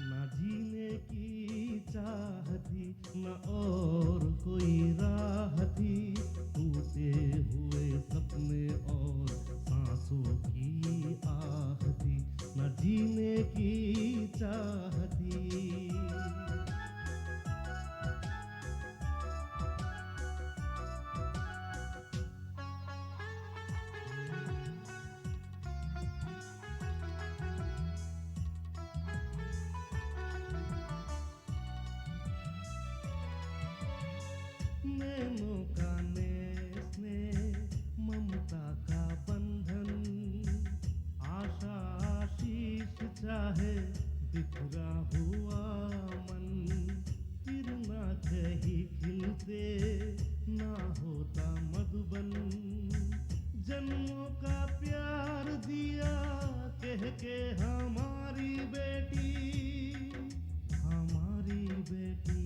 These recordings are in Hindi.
ना जीने की चाह थी न और कोई राह थी, टूटे हुए सपने और सांसों की आह थी, न जीने की चाह थी। नैनों का नेस ने ममता का बंधन, आशा आशीष चाहे बिखरा हुआ मन, फिर ना कहीं खिलते ना होता मधुबन, जन्मों का प्यार दिया कह के हमारी बेटी, हमारी बेटी।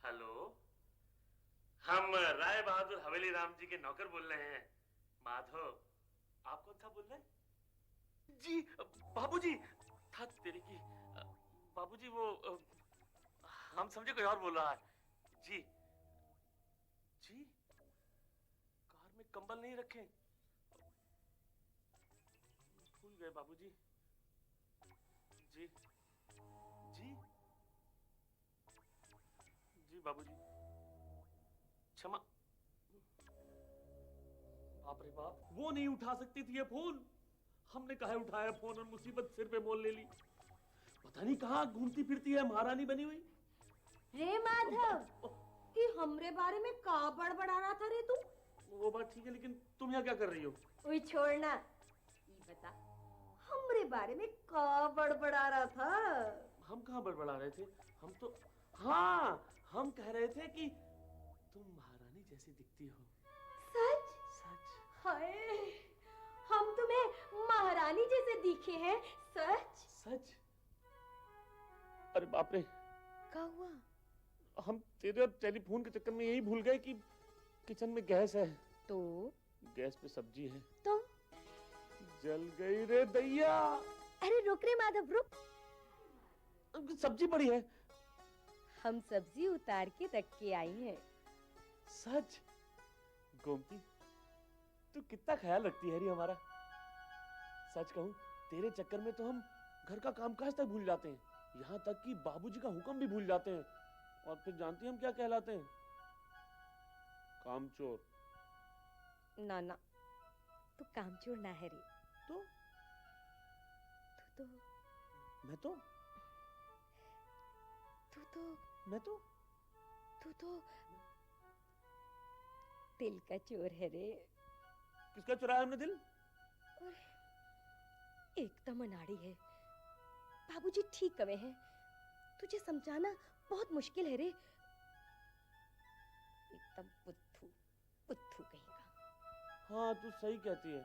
हेलो, हम राय बहादुर हवेली राम जी के नौकर बोल रहे हैं। माधव, आप कौन सा बोल रहे हैं? जी बाबूजी, था तेरे की बाबूजी, वो हम समझे कोई और बोल रहा है। जी जी, कार में कंबल नहीं रखे, भूल गए बाबूजी। जी जी जी बाबूजी, क्षमा। बाप रे बाप, वो नहीं उठा सकती थी ये फोन। हमने कहा उठाया फोन और मुसीबत सिर पे मोल ले ली। पता नहीं कहाँ घूमती फिरती है महारानी बनी हुई। रे माधव, कि हमरे बारे में का बड़बड़ा रहा था रे तू? वो बात ठीक है, लेकिन तुम यहाँ क्या कर रही हो? ओए छोड़ना, ये बता हमरे बारे में का बड़बड़ा रहा था? हम कहाँ बड़बड़ा रहे थे? हम तो, हाँ, हम कह रहे थे कि तुम महारानी जैसी दिखती हो। सच? सच? हाय, हम तुम्हें महारानी जैसे दिखे हैं? सच? सच? अरे बाप रे, क्या हुआ? हम तेरे और टेलीफोन के चक्कर में यही भूल गए कि किचन में गैस है। तो गैस पे सब्जी है। तो जल गई रे दैया। अरे रुक रे माधव, रुक। सब्जी पड़ी है। हम सब्जी उतार के रख के आई हैं। सच? गोमती, तू कितना ख्याल रखती है री हमारा। सच कहूं, तेरे चक्कर में तो हम घर का कामकाज तक भूल जाते हैं, यहाँ तक कि बाबूजी का हुक्म भी भूल जाते हैं। और फिर जानती हम क्या कहलाते हैं? कामचोर। ना ना, तू कामचोर ना है रे। तो तू मैं तो तू तो मैं तो तू तो दिल का चोर है रे। किसका चुराया हमने दिल? और एकदम अनाड़ी है। बाबूजी ठीक कवे हैं, तुझे समझाना बहुत मुश्किल है रे। एकदम बुद्धू बुद्धू कहीं का। हाँ, तू सही कहती है।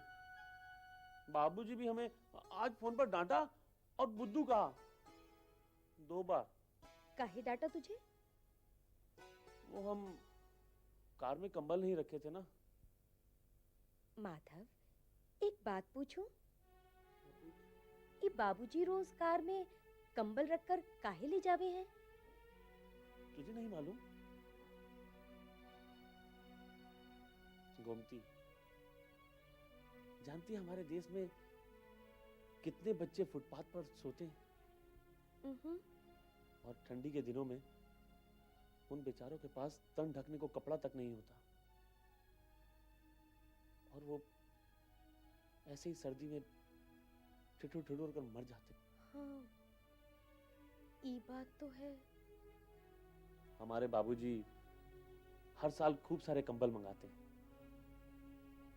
बाबूजी भी हमें आज फोन पर डांटा और बुद्धू कहा 2 बार। काहे डांटा तुझे? वो हम कार में कंबल नहीं रखे थे ना। माधव, एक बात पूछूं? ये बाबूजी रोज कार में कंबल रखकर काहे ले जावे हैं? तुझे नहीं मालूम? गोमती, जानती है हमारे देश में कितने बच्चे फुटपाथ पर सोते हैं? और ठंडी के दिनों में उन बेचारों के पास तन ढकने को कपड़ा तक नहीं होता, और वो ऐसे ही सर्दी में ठिठुर ठिठुर कर मर जाते। हाँ, ये बात तो है। हमारे बाबूजी हर साल खूब सारे कंबल मंगाते हैं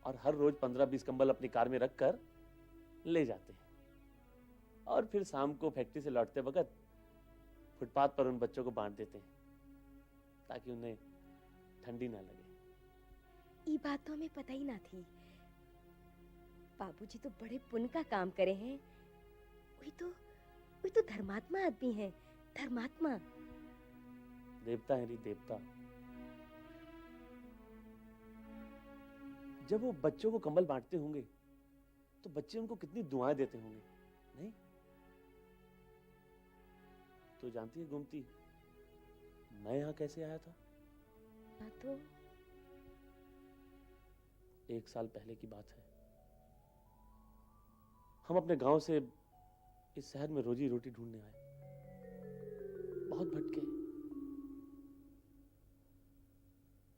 और हर रोज 15-20 कंबल अपनी कार में रखकर ले जाते हैं, और फिर शाम को फैक्ट्री से लौटते वक्त फुटपाथ पर उन बच्चों को बांट देते हैं ताकि उन्हें ठंडी ना लगे। ये बात तो हमें पता ही ना थी। बाबूजी तो बड़े पुण्य का काम करे हैं। वही तो धर्मात्मा आदमी है, धर्मात्मा। देवता है री देवता। जब वो बच्चों को कंबल बांटते होंगे तो बच्चे उनको कितनी दुआएं देते होंगे, नहीं? तो जानती है गोमती, मैं यहां कैसे आया था? हाँ तो 1 साल पहले की बात है। हम अपने गांव से इस शहर में रोजी रोटी ढूंढने आए। बहुत भटके,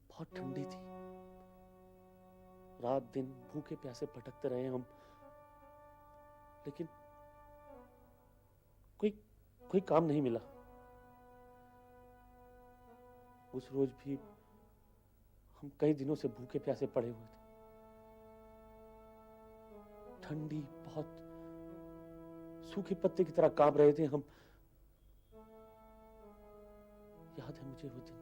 बहुत ठंडी थी, रात दिन भूखे प्यासे भटकते रहे हम, लेकिन कोई काम नहीं मिला। उस रोज भी हम कई दिनों से भूखे प्यासे पड़े हुए थे। ठंडी, बहुत सूखे पत्ते की तरह कांप रहे थे हम। याद है मुझे वो दिन,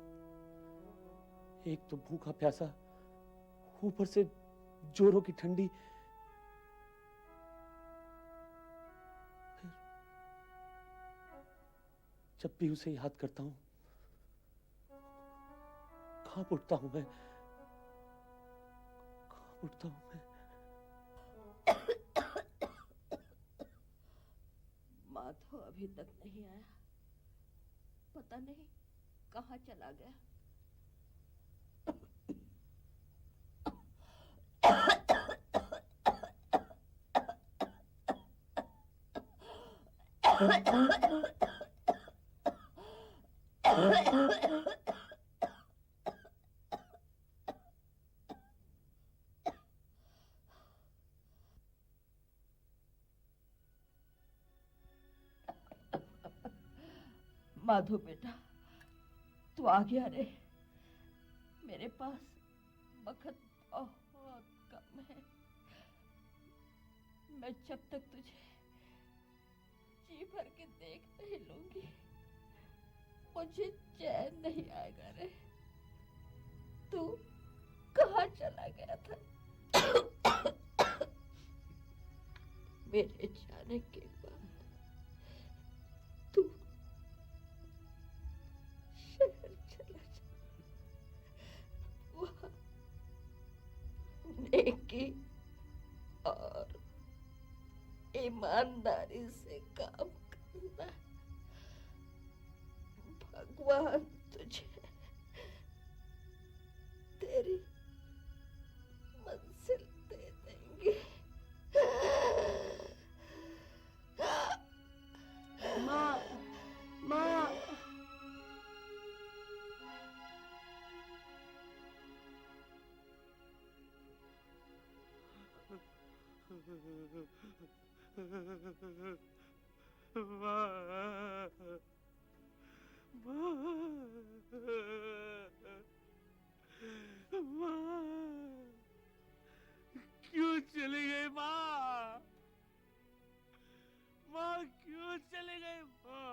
एक तो भूखा प्यासा, ऊपर से जोरों की ठंडी। फिर जब भी उसे याद करता हूं कांप उठता हूं मैं, कांप उठता हूं मैं। माधव अभी तक नहीं आया, पता नहीं कहाँ चला गया। माधव बेटा, तू आ गया रे। मेरे पास वक्त बहुत कम है। मैं जब तक तुझे जी भर के देख नहीं लूंगी मुझे चैन नहीं आएगा रे। तू कहाँ चला गया था? मेरे जाने के बाद तू शहर चला जा। वहाँ नेकी और ईमानदारी से काम करना। भगवान तुझे तेरी मंजिल दे देंगे। माँ, माँ। क्यों चली गई माँ? माँ क्यों चली गई माँ?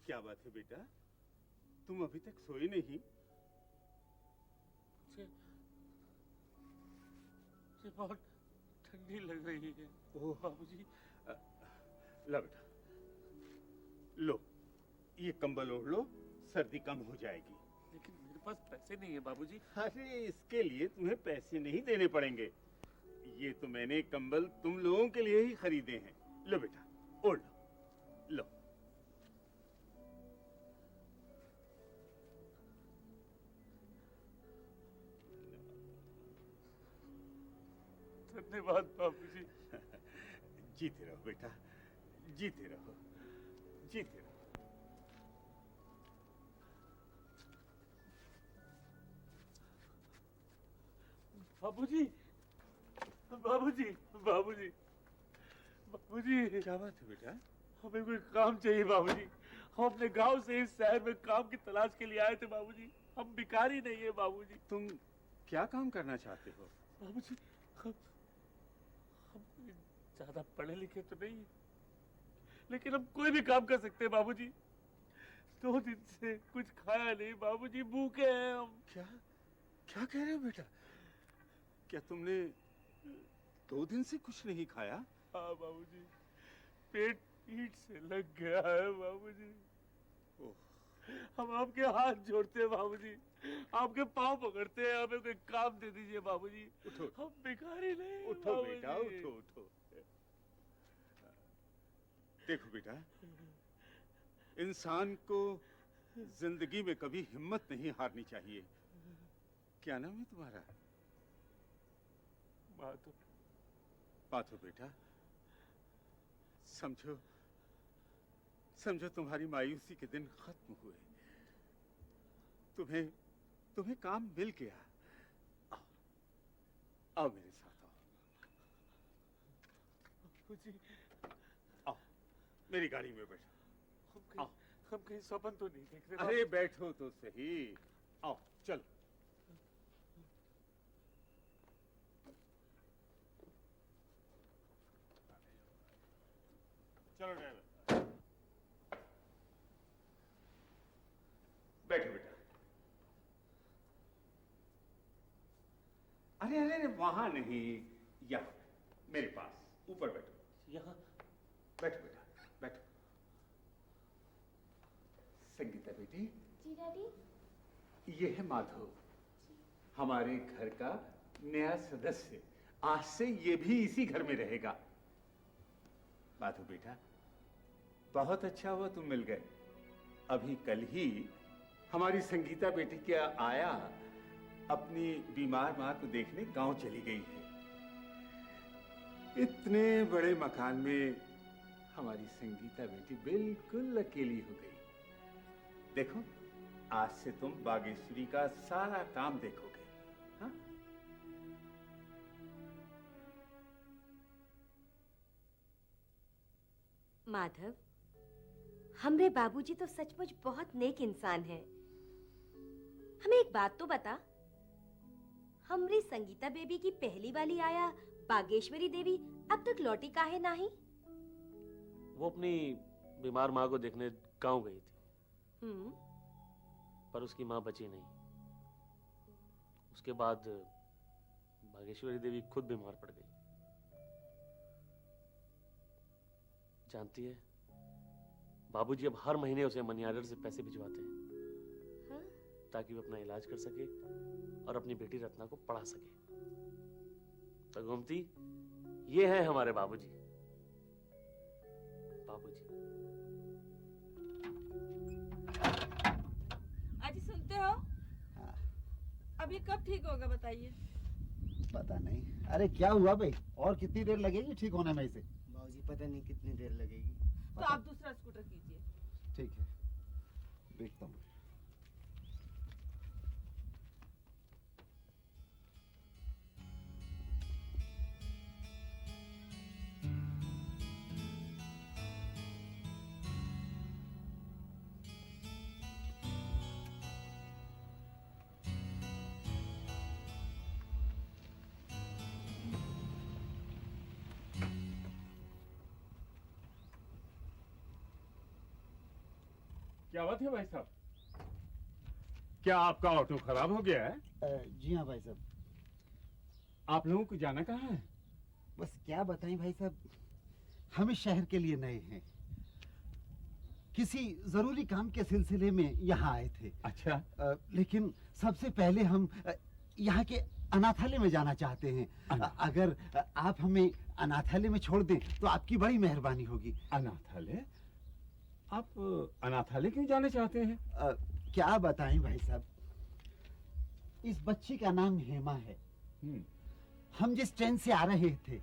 क्या बात है बेटा, तुम अभी तक सोए नहीं? मुझे बहुत ठंडी लग रही है। ओह बाबूजी, लो बेटा, लो ये कंबल ओढ़ लो, सर्दी कम हो जाएगी। लेकिन मेरे पास पैसे नहीं है बाबूजी। अरे इसके लिए तुम्हें पैसे नहीं देने पड़ेंगे। ये तो मैंने कंबल तुम लोगों के लिए ही खरीदे हैं। लो बेटा, ओढ़ लो, लो। धन्यवाद बाबूजी। जीते रहो बेटा, जीते रहो, जीते रहो। बाबूजी, बाबूजी, बाबूजी, बाबूजी। क्या बात है बेटा? हमें कोई काम चाहिए बाबूजी। हम अपने गांव से इस शहर में काम की तलाश के लिए आए थे बाबूजी। हम भिखारी नहीं है बाबूजी। तुम क्या काम करना चाहते हो? बाबूजी, हम ज्यादा पढ़े लिखे तो नहीं, लेकिन हम कोई भी काम कर सकते हैं बाबूजी। 2 दिन से कुछ खाया नहीं बाबूजी, भूखे हैं हम। क्या क्या कह रहे हो बेटा? क्या तुमने 2 दिन से कुछ नहीं खाया? हाँ बाबूजी, पेट ईंट से लग गया है बाबूजी। ओह, हम आपके हाथ जोड़ते हैं बाबूजी, आपके पाँव पकड़ते हैं, हमें कोई काम दे दीजिए बाबूजी। उठो। हम भिखारी नहीं उठो बाबूजी। बेटा, उठो उठो। देखो बेटा, इंसान को जिंदगी में कभी हिम्मत नहीं हारनी चाहिए। क्या नाम है तुम्हारा? माधव। माधव बेटा, समझो समझो तुम्हारी मायूसी के दिन खत्म हुए। तुम्हें काम मिल गया। आओ, आओ मेरे साथ आओ। बाबूजी, आओ मेरी गाड़ी में बैठो। हम कहीं सपन तो नहीं देख रहे? अरे बैठो तो सही। आओ चलो। चलो ड्राइवर, बैठो बेटा। अरे अरे अरे, वहां नहीं, यहाँ मेरे पास, ऊपर बैठो। यहाँ बैठो बेटा, बैठो। संगीता बेटी, जी डैडी। ये है माधव, हमारे घर का नया सदस्य। आज से ये भी इसी घर में रहेगा। माधव बेटा, बहुत अच्छा हुआ तुम मिल गए। अभी कल ही हमारी संगीता बेटी क्या आया अपनी बीमार मां को देखने गांव चली गई है। इतने बड़े मकान में हमारी संगीता बेटी बिल्कुल अकेली हो गई। देखो, आज से तुम बागेश्वरी का सारा काम देखोगे। हाँ? माधव, हमरे बाबूजी तो सचमुच बहुत नेक इंसान हैं। हमें एक बात तो बता, हमरी संगीता बेबी की पहली वाली आया बागेश्वरी देवी अब तक लौटी काहे नहीं? वो अपनी बीमार माँ को देखने गांव गई थी, पर उसकी माँ बची नहीं। उसके बाद बागेश्वरी देवी खुद बीमार पड़ गई। जानती है, बाबूजी अब हर महीने उसे मनी ऑर्डर से पैसे भिजवाते हैं। हाँ? ताकि वो अपना इलाज कर सके और अपनी बेटी रत्ना को पढ़ा सके। तो गोमती, ये है हमारे बाबूजी। बाबूजी, अजी सुनते हो? हाँ। अभी कब ठीक होगा बताइए? पता नहीं। अरे क्या हुआ भाई, और कितनी देर लगेगी ठीक होने में इसे? बाबूजी पता नहीं कितनी देर लगेगी। तो आप दूसरा स्कूटर कीजिए। ठीक है, देखता हूँ। क्या बात है भाई साहब? क्या आपका ऑटो खराब हो गया है? जी हाँ भाई साहब। आप लोगों को जाना कहाँ है? बस क्या बताएं भाई साहब, हम इस शहर के लिए नए हैं, किसी जरूरी काम के सिलसिले में यहाँ आए थे। अच्छा। लेकिन सबसे पहले हम यहाँ के अनाथालय में जाना चाहते हैं। अगर आप हमें अनाथालय में छोड़ दें तो आपकी बड़ी मेहरबानी होगी। अनाथालय? आप अनाथालय क्यों जाना चाहते हैं? क्या बताएं भाई साहब, इस बच्ची का नाम हेमा है। हम जिस ट्रेन से आ रहे थे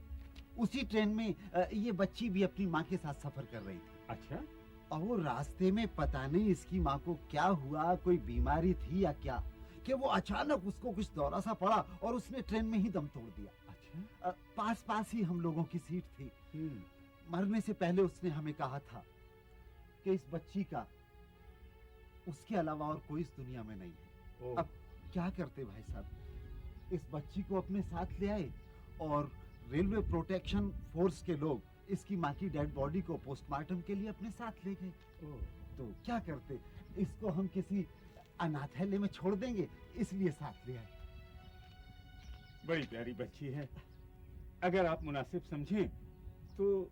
उसी ट्रेन में ये बच्ची भी अपनी माँ के साथ सफर कर रही थी। अच्छा। और वो रास्ते में पता नहीं इसकी माँ को क्या हुआ, कोई बीमारी थी या क्या, कि वो अचानक उसको कुछ दौरा सा पड़ा और उसने ट्रेन में ही दम तोड़ दिया। अच्छा। पास पास ही हम लोगों की सीट थी। मरने से पहले उसने हमें कहा था कि इस बच्ची का उसके अलावा और कोई इस दुनिया में नहीं है। अब क्या करते भाई साहब, इस बच्ची को अपने साथ ले आए और रेलवे प्रोटेक्शन फोर्स के लोग इसकी माँ की डेड बॉडी को पोस्टमार्टम के लिए अपने साथ ले गए। तो क्या करते, इसको हम किसी अनाथालय में छोड़ देंगे, इसलिए साथ ले आए। बड़ी प्यारी बच्ची है, अगर आप मुनासिब समझें तो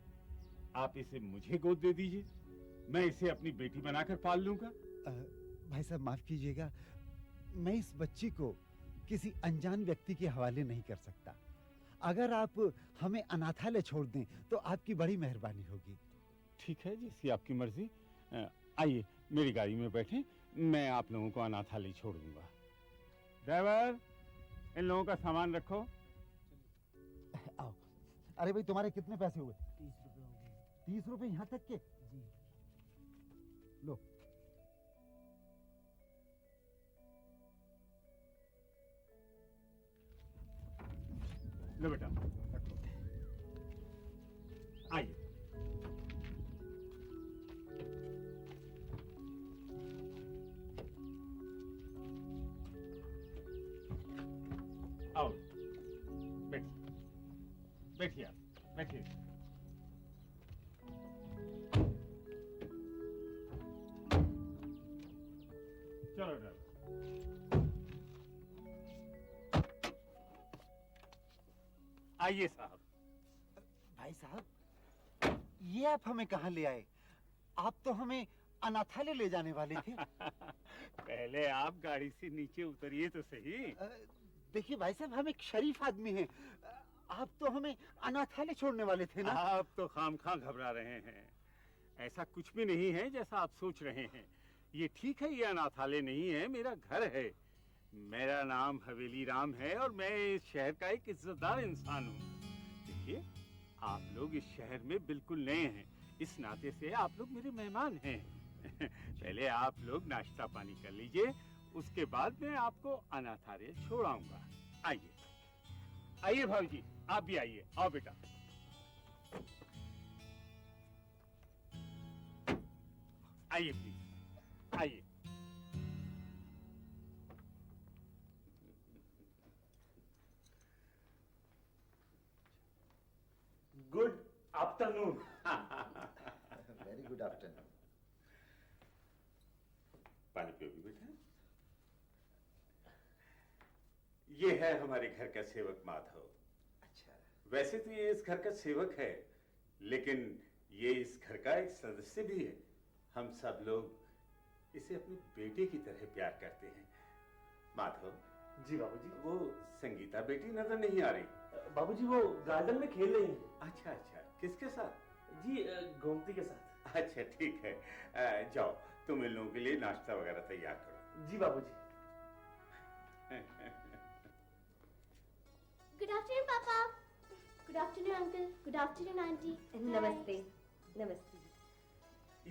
आप इसे मुझे गोद दे दीजिए, मैं इसे अपनी बेटी बनाकर पाल लूंगा। भाई साहब माफ कीजिएगा, मैं इस बच्ची को किसी अनजान व्यक्ति के हवाले नहीं कर सकता। अगर आप हमें अनाथालय छोड़ दें तो आपकी बड़ी मेहरबानी होगी। ठीक है, जैसी आपकी मर्जी। आइए मेरी गाड़ी में बैठें, मैं आप लोगों को अनाथालय छोड़ दूंगा। ड्राइवर, इन लोगों का सामान रखो। आओ। अरे भाई तुम्हारे कितने पैसे हुए? 30 रुपए हो गए। 30 रुपए यहाँ तक के? जी। लो। लो बेटा, रखो। आइए। आओ, बैठिए, बैठिए आप, बैठिए। चलो ड्राइवर। आइए साहब। भाई साहब, ये आप हमें कहाँ ले आए? आप तो हमें अनाथालय ले जाने वाले थे। पहले आप गाड़ी से नीचे उतरिए तो सही। देखिए भाई साहब, हम एक शरीफ आदमी हैं। आप तो हमें अनाथालय छोड़ने वाले थे ना? आप तो खामखा घबरा रहे हैं। ऐसा कुछ भी नहीं है जैसा आप सोच रहे हैं। ये ठीक है, ये अनाथालय नहीं है, मेरा घर है। मेरा नाम हवेली राम है और मैं इस शहर का एक इज्जतदार इंसान हूँ। देखिए, आप लोग इस शहर में बिल्कुल नए हैं, इस नाते से आप लोग मेरे मेहमान हैं। पहले आप लोग नाश्ता पानी कर लीजिए, उसके बाद मैं आपको अनाथालय छोड़ आऊंगा। आइए, आइए भाभी, आप भी आइए। आओ बेटा। आइए प्लीज, आइए। Good afternoon. Very good afternoon. पानी पियोगी बेटा? ये है हमारे घर का सेवक माधव। अच्छा। वैसे तो ये इस घर का सेवक है, लेकिन ये इस घर का एक सदस्य भी है। हम सब लोग इसे अपनी बेटे की तरह प्यार करते हैं। माधव। जी बाबूजी। वो संगीता बेटी नजर नहीं आ रही। बाबूजी वो गार्डन में खेल रही हैं। अच्छा अच्छा, किसके साथ? जी गोमती के साथ। अच्छा ठीक है, जाओ तुम इन लोगों के लिए नाश्ता वगैरह तैयार करो। जी बाबूजी। गुड आफ्टरनून पापा। Good afternoon uncle. Good afternoon aunty. नमस्ते। नमस्ते।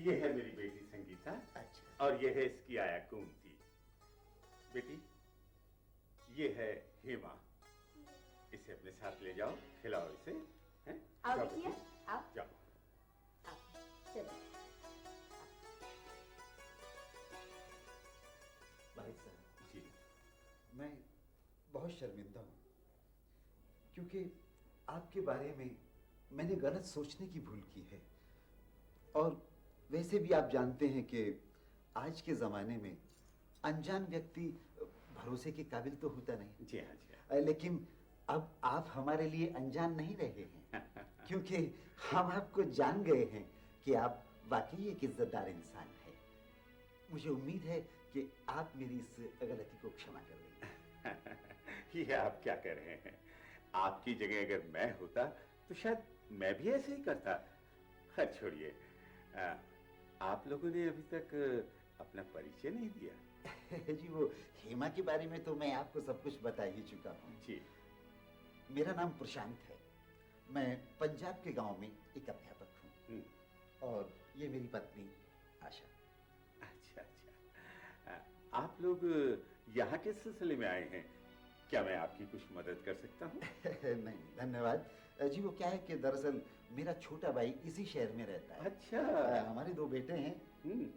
ये है मेरी बेटी संगीता। अच्छा। और ये है इसकी आया कुमती। बेटी, ये है हेमा। इसे अपने साथ ले जाओ, खिलाओ इसे। हैं? आओ जाओ बिटिया, बेटी, आओ। जाओ। चलो। भाई साहब जी। मैं बहुत शर्मिंदा हूँ, क्योंकि आपके बारे में मैंने गलत सोचने की भूल की है। और वैसे भी आप जानते हैं कि आज के ज़माने में अनजान व्यक्ति भरोसे के काबिल तो होता नहीं। जी हाँ, जी हाँ। लेकिन अब आप हमारे लिए अनजान नहीं रहे हैं, क्योंकि हम आपको जान गए हैं कि आप वाकई एक इज्जतदार इंसान हैं। मुझे उम्मीद है कि आप मेरी इस गलती को क्षमा कर देंगे। ये आप क्या कह रहे हैं? आपकी जगह अगर मैं होता तो शायद मैं भी ऐसे ही करता। खैर छोड़िए, आप लोगों ने अभी तक अपना परिचय नहीं दिया। जी वो हेमा के बारे में तो मैं आपको सब कुछ बता ही चुका हूँ। जी। मेरा नाम प्रशांत है। मैं पंजाब के गांव में एक अध्यापक हूँ। और ये मेरी पत्नी आशा। अच्छा अच्छा, आप लोग यहाँ किस सिलसिले में आए हैं? क्या मैं आपकी कुछ मदद कर सकता हूँ? नहीं धन्यवाद, जी वो क्या है कि दरअसल मेरा छोटा भाई इसी शहर में रहता है। अच्छा। हमारे दो बेटे हैं,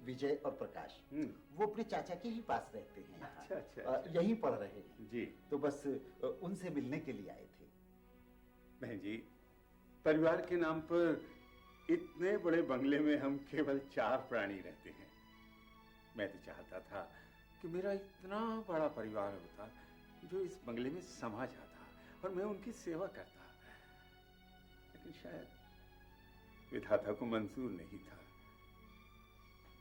विजय और प्रकाश। वो अपने चाचा के ही पास रहते हैं। अच्छा अच्छा। यहीं पढ़ रहे हैं जी। तो बस उनसे मिलने के लिए आए थे। बहन जी, परिवार के नाम पर इतने बड़े बंगले में हम केवल 4 प्राणी रहते हैं। मैं तो चाहता था कि मेरा इतना बड़ा परिवार होता जो इस बंगले में समा जाता और मैं उनकी सेवा करता, लेकिन शायद विधाता को मंजूर नहीं था।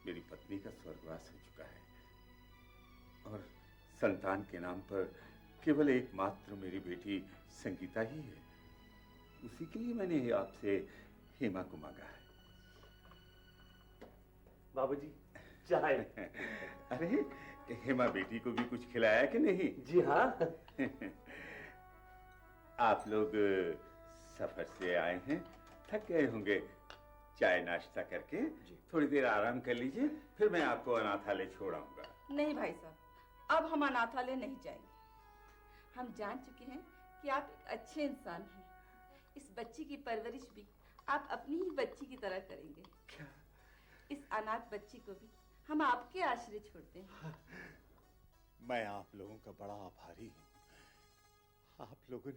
मेरी पत्नी का स्वर्गवास हो चुका है और संतान के नाम पर केवल एकमात्र मेरी बेटी संगीता ही है। उसी के लिए मैंने आपसे हेमा को मांगा है। बाबूजी चाय। अरे हेमा बेटी को भी कुछ खिलाया कि नहीं? जी हाँ। आप लोग सफर से आए हैं, थक गए होंगे। चाय नाश्ता करके थोड़ी देर आराम कर लीजिए, फिर मैं आपको अनाथालय छोड़ आऊंगा। नहीं भाई साहब, अब हम अनाथालय नहीं जाएंगे। हम जान चुके हैं कि आप एक अच्छे इंसान हैं। इस बच्ची की परवरिश भी आप अपनी ही बच्ची की तरह करेंगे। क्या? इस अनाथ बच्ची को भी हम आपके आश्रय छोड़ते हैं। मैं आप लोगों का बड़ा आभारी हूँ। आप लोगों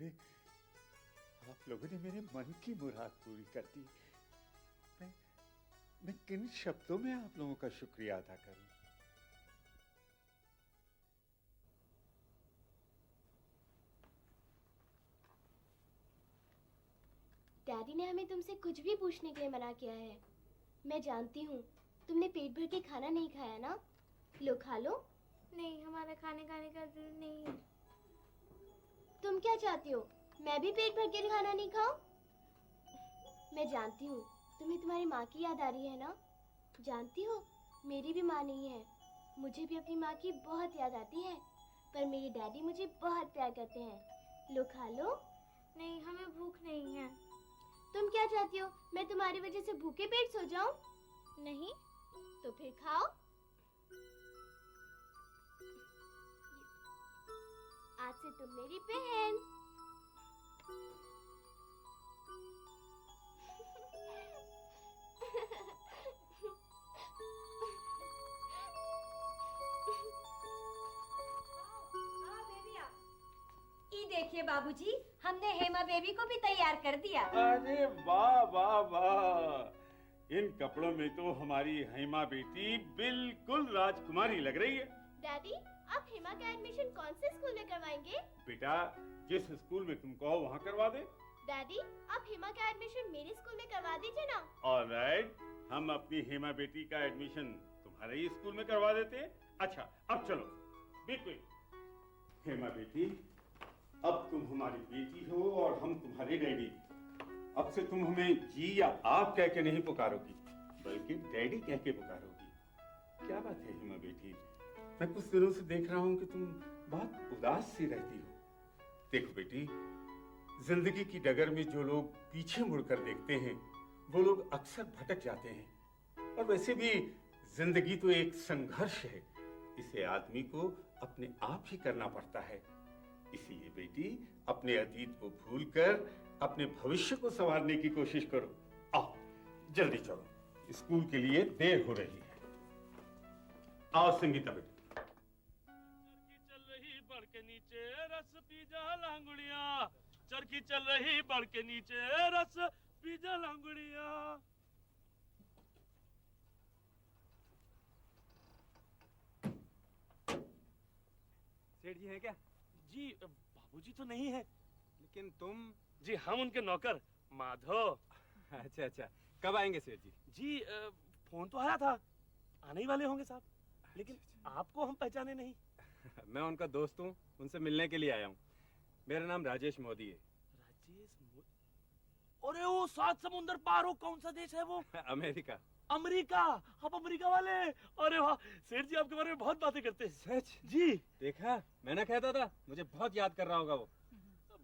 ने मेरे मन की मुराद पूरी कर दी। मैं किन शब्दों में आप लोगों का शुक्रिया अदा करूं? डैडी ने हमें तुमसे कुछ भी पूछने के लिए मना किया है। मैं जानती हूँ तुमने पेट भर के खाना नहीं खाया ना। लो खा लो। नहीं, हमारा खाने खाने का दिल नहीं है। तुम क्या चाहती हो, मैं भी पेट भर के खाना नहीं खाऊं? मैं जानती हूँ तुम्हें तुम्हारी माँ की याद आ रही है ना। जानती हो मेरी भी माँ नहीं है, मुझे भी अपनी माँ की बहुत याद आती है, पर मेरे डैडी मुझे बहुत प्यार करते हैं। लो खा लो। नहीं, हमें भूख नहीं है। तुम क्या चाहती हो, मैं तुम्हारी वजह से भूखे पेट सो जाऊं? नहीं तो फिर खाओ। आज से तुम मेरी बहन। देखिए बाबूजी, हमने हेमा बेबी को भी तैयार कर दिया। अरे वाह वाह वाह, इन कपड़ों में तो हमारी हेमा बेटी बिल्कुल राजकुमारी लग रही है। डैडी, आप हेमा का एडमिशन कौन से स्कूल में करवाएंगे? बेटा, जिस स्कूल में तुम कहो वहाँ करवा दे। डैडी, आप हेमा का एडमिशन मेरे स्कूल में करवा दीजिए ना। ऑलराइट, हम अपनी हेमा बेटी का एडमिशन तुम्हारे ही स्कूल में करवा देते हैं। अच्छा, अब चलो, बी क्विक। हेमा बेटी, अब तुम हमारी बेटी हो और हम तुम्हारे डैडी। अब से तुम हमें जी या आप कह के नहीं पुकारोगी, बल्कि डैडी कह के पुकारोगी। क्या बात है हेमा बेटी, मैं कुछ दिनों से देख रहा हूँ कि तुम बहुत उदास सी रहती हो। देखो बेटी, जिंदगी की डगर में जो लोग पीछे मुड़कर देखते हैं वो लोग अक्सर भटक जाते हैं। और वैसे भी जिंदगी तो एक संघर्ष है, इसे आदमी को अपने आप ही करना पड़ता है। इसीलिए बेटी, अपने अतीत को भूलकर अपने भविष्य को संवारने की कोशिश करो। आओ जल्दी चलो, स्कूल के लिए देर हो रही है। आओ संगीता बेटी। चल रही बढ़ के नीचे रस पी जा लांगुड़िया, चरखी चल रही बढ़ के नीचे रस पी जा लांगुड़िया। सेठ जी हैं क्या? जी बाबूजी तो नहीं है। लेकिन तुम? जी हम उनके नौकर माधव। अच्छा अच्छा, कब आएंगे सेठ जी? जी फोन तो आया था, आने ही वाले होंगे साहब, लेकिन आपको हम पहचाने नहीं। मैं उनका दोस्त हूँ, उनसे मिलने के लिए आया हूँ। मेरा नाम राजेश मोदी है। राजेश मोदी? अरे वो 7 समुंदर पार हो, कौन सा देश है वो? अमेरिका। अमेरिका? आप अमेरिका वाले? अरे वाह, सेठ जी आपके बारे में बहुत बातें करते हैं। सच? जी। देखा, मैं ना कहता था, मुझे बहुत याद कर रहा होगा वो।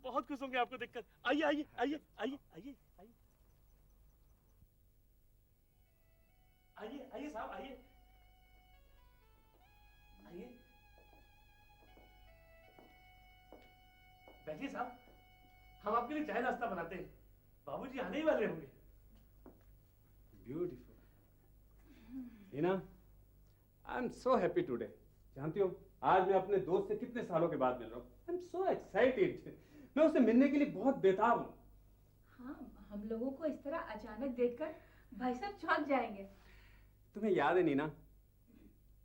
बहुत खुश होंगे आपको देखकर। आइए आइए आइए आइए आइए आइए आइए आइए साहब, आइए आइए बैठिए साहब, हम आपके लिए चाय नाश्ता बनाते हैं। बाबूजी आने ही वाले होंगे। Beautiful. Heena, I am so happy today. जानती हो, आज मैं अपने दोस्त से कितने सालों के बाद मिल रहा हूँ। आई एम सो एक्साइटेड। मैं उससे मिलने के लिए बहुत बेताब हूँ। हाँ, हम लोगों को इस तरह अचानक देखकर भाई साहब चौंक जाएंगे। तुम्हें याद है नीना,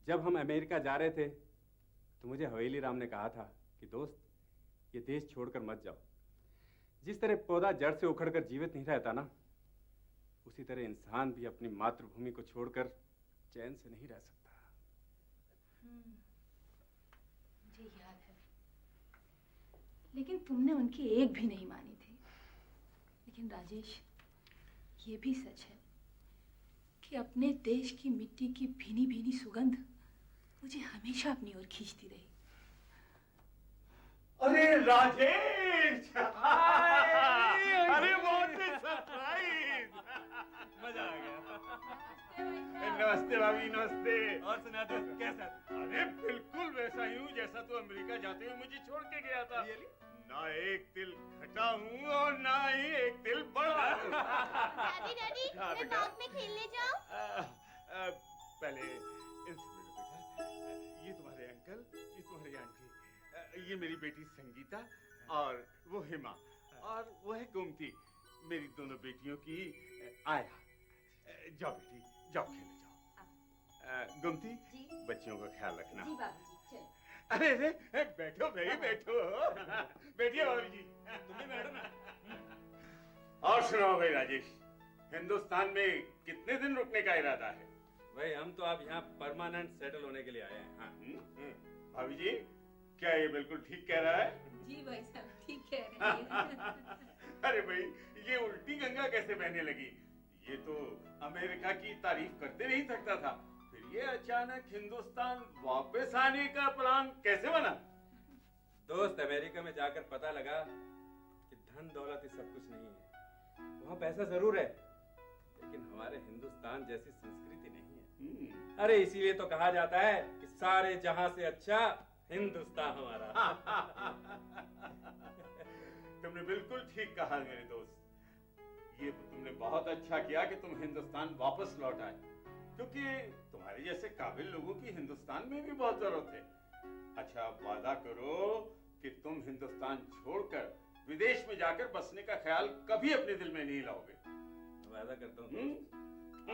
जब हम अमेरिका जा रहे थे तो मुझे हवेली राम ने कहा था कि दोस्त, ये देश छोड़कर मत जाओ। जिस तरह पौधा जड़ से उखड़कर जीवित नहीं रहता ना, उसी तरह इंसान भी अपनी मातृभूमि को छोड़कर चैन से नहीं रह सकता। मुझे याद है, लेकिन तुमने उनकी एक भी नहीं मानी थी। लेकिन राजेश, ये भी सच है कि अपने देश की मिट्टी की भीनी भीनी सुगंध मुझे हमेशा अपनी ओर खींचती रही। अरे राजेश! अरे बहुत सरप्राइज! मजा आ गया। नमस्ते भाभी, नमस्ते। और सुना दो, कैसा? अरे बिल्कुल वैसा ही हूँ जैसा तू अमेरिका जाते हुए मुझे छोड़ के गया था। ना एक तिल घटा हूँ और ना ही एक तिल बढ़ा हूँ। दादी दादी, मैं पार्क में खेलने जाऊँ? पहले इनसे मिलो बेटा। ये तुम्हारे अंकल, ये तुम्हारी आंटी, ये मेरी बेटी संगीता और वो हिमा और वो है गोमती, मेरी दोनों बेटियों की आया। जाओ बेटी, जाओ खेले जाओ। गोमती, बच्चियों का ख्याल रखना। जी बाबूजी, चलो। अरे अरे बैठो भाई, बैठो। बैठिए भाभी जी। तुम्हें बैठो ना। और सुनाओ भाई राजेश, हिंदुस्तान में कितने दिन रुकने का इरादा है? भाई हम तो अब यहाँ परमानेंट सेटल होने के लिए आए हैं। हाँ। भाभी जी, क्या ये बिल्कुल ठीक कह रहा है? जी भाई साहब, ठीक कह रहे हैं। अरे भाई, ये उल्टी गंगा कैसे बहने लगी? ये तो अमेरिका की तारीफ करते नहीं थकता था, फिर ये अचानक हिंदुस्तान वापस आने का प्लान कैसे बना? दोस्त, अमेरिका में जाकर पता लगा कि धन दौलत ही सब कुछ नहीं है। वहाँ पैसा जरूर है, लेकिन हमारे हिंदुस्तान जैसी संस्कृति नहीं है। अरे इसीलिए तो कहा जाता है कि सारे जहां से अच्छा हिंदुस्तान हमारा। तुमने बिल्कुल ठीक कहा मेरे दोस्त। ये तो तुमने बहुत अच्छा किया कि तुम हिंदुस्तान वापस लौट आए, क्योंकि तुम्हारे जैसे काबिल लोगों की हिंदुस्तान में भी बहुत जरूरत है। अच्छा, वादा करो कि तुम हिंदुस्तान छोड़कर विदेश में जाकर बसने का ख्याल कभी अपने दिल में नहीं लाओगे। वादा करता हूँ।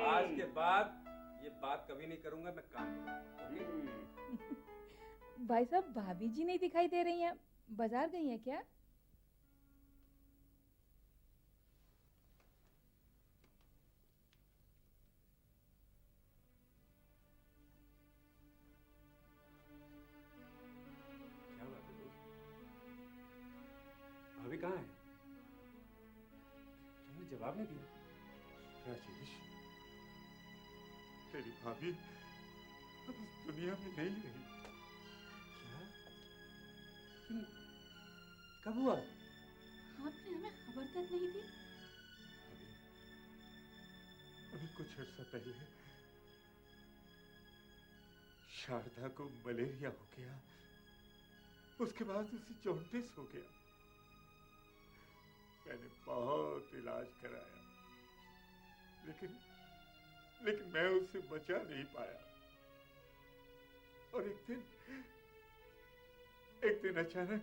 आज के बाद ये बात कभी नहीं करूंगा, मैं काम करूंगा। भाई साहब, भाभी जी नहीं दिखाई दे रही हैं, बाजार गई हैं क्या? क्या बात है दोस्त? भाभी कहाँ है? तुमने जवाब नहीं दिया। राजेश, तेरी भाभी अब इस दुनिया में नहीं रही। क्या? कब हुआ? आपने हमें खबर तक नहीं दी। अभी कुछ अर्सा पहले शारदा को मलेरिया हो गया, उसके बाद उसे जॉन्डिस हो गया। मैंने बहुत इलाज कराया, लेकिन मैं उससे बचा नहीं पाया। और एक दिन अचानक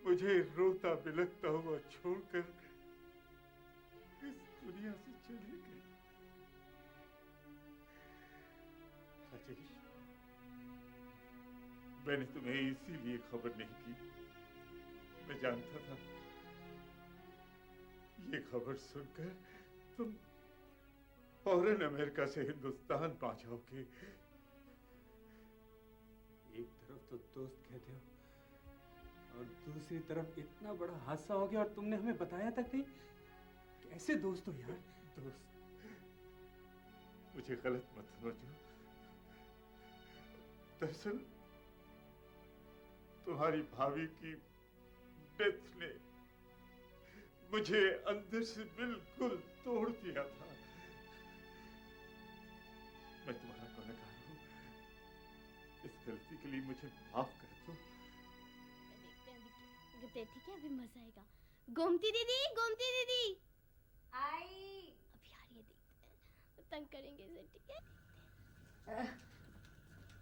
मुझे रोता बिलखता हुआ छोड़कर इस दुनिया से चली गई। राजेश, मैंने तुम्हें इसीलिए खबर नहीं की। मैं जानता था ये खबर सुनकर तुम फौरन अमेरिका से हिंदुस्तान पहुंच जाओगे। एक तरफ तो दोस्त कहते हो और दूसरी तरफ इतना बड़ा हादसा हो गया और तुमने हमें बताया तक नहीं। कैसे दोस्त हो यार? दोस्त, मुझे गलत मत समझो। दरअसल तुम्हारी भाभी की डेथ ने मुझे अंदर से बिल्कुल तोड़ दिया था। मैं तुम्हारा गुनहगार हूं, इस गलती के लिए मुझे माफ कर दो। देखते हैं अभी, ठीक है, अभी मजा आएगा। गोमती दीदी, गोमती दीदी। आई। अब यार ये देखते हैं, तंग करेंगे इसे, ठीक है?